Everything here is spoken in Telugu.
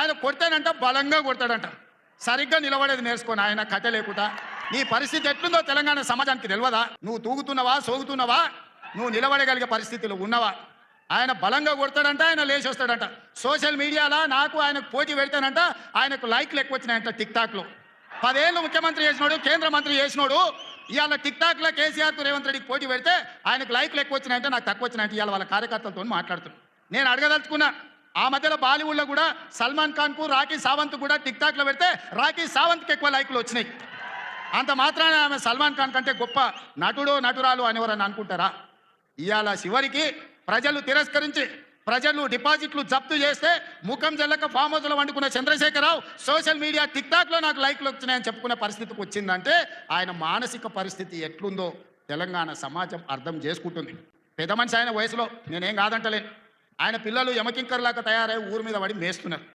ఆయన కొడతానంట బలంగా కొడతాడంట. సరిగ్గా నిలబడేది నేర్చుకొని ఆయన కథ లేకుండా. నీ పరిస్థితి ఎట్లుందో తెలంగాణ సమాజానికి తెలియదా? నువ్వు తూగుతున్నావా, సోగుతున్నావా, నువ్వు నిలబడగలిగే పరిస్థితిలో ఉన్నవా? ఆయన బలంగా కొడతాడంట, ఆయన లేచి వస్తాడంట. సోషల్ మీడియాలో నాకు ఆయనకు పోటీ పెడతానంట, ఆయనకు లైక్లు ఎక్కువ వచ్చినాయంట టిక్టాక్లో. 10 ఏళ్ళు ముఖ్యమంత్రి చేసినోడు, కేంద్ర మంత్రి చేసినోడు, ఇవాళ టిక్టాక్లో కేసీఆర్కు రేవంత్ రెడ్డికి పోటీ పెడితే ఆయనకు లైక్లు ఎక్కువ వచ్చినాయంటే నాకు తక్కువ వచ్చినాయంటే ఇవాళ వాళ్ళ కార్యకర్తలతో మాట్లాడుతున్నాను. నేను అడగదలుచుకున్నా, ఆ మధ్యలో బాలీవుడ్లో కూడా సల్మాన్ ఖాన్కు రాఖీ సావంత్ కూడా టిక్టాక్లో పెడితే రాఖీ సావంత్కి ఎక్కువ లైక్లు వచ్చినాయి. అంత మాత్రాన ఆమె సల్మాన్ ఖాన్ కంటే గొప్ప నటుడో నటురాలు అనేవారని అనుకుంటారా? ఇవాళ చివరికి ప్రజలు తిరస్కరించి ప్రజలు డిపాజిట్లు జప్తు చేస్తే ముఖం జల్లక ఫామ్ హౌస్లో వండుకున్న చంద్రశేఖరరావు సోషల్ మీడియా టిక్టాక్లో నాకు లైక్లు వచ్చినాయని చెప్పుకునే పరిస్థితికి వచ్చిందంటే ఆయన మానసిక పరిస్థితి ఎట్లుందో తెలంగాణ సమాజం అర్థం చేసుకుంటుంది. పెద్ద మనిషి ఆయన వయసులో నేనేం కాదంటలేను. ఆయన పిల్లలు యమకింకర్లాగా తయారై ఊరి మీద పడి మేస్తున్నారు.